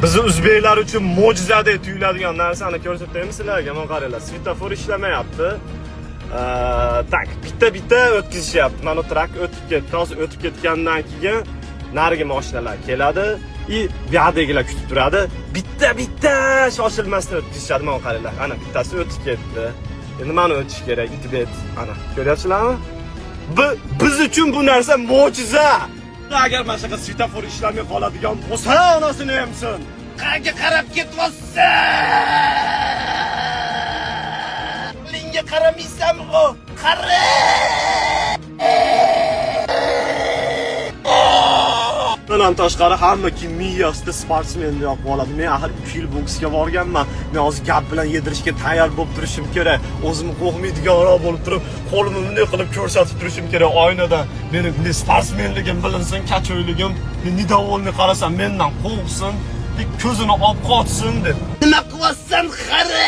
Bizi o'zbeklar uchun mo'jizadek tuyuladigan narsani ko'rsataymi sizlarga? Mana qaranglar, svetofor ishlamayapti. Tak, bitta o'tkazishyapti. Mana trak o'tib ketdi. Hozir o'tib ketgandan keyin narigi mashinalar keladi. Bu yerdagilar kutib turadi. Bitta shoshilmasdan o'tkazishadi. Mana qaranglar. Ana bittasi o'tib ketdi. Endi mana o'tish kerak, itibet. Ana, ko'ryapsizlarmi? Biz uchun bu narsa mo'jiza. Agar mana shunaqa svetofor ishlamay qoladigan bo'lsa, onasini yemsin. Qayerga qarab ketyapsan? Linga qaramaysanmi o? Qara! Bundan tashqari hamma kim miyasida sportsmenni yoqib oladi. Men axir 2 yil boksga borganman. Men hozir gap bilan yedirishga tayyor bo'lib turishim kerak. O'zimni qo'rqmaydiganroq bo'lib turib, qo'limni bunday qilib ko'rsatib turishim kerak oynada. Meni bunday sportsmenligim bilinsin, kachoyligim, nidavolni qarasam mendan qo'rqsin, ko'zini olib qochsin deb. Nima qilyapsan, xara?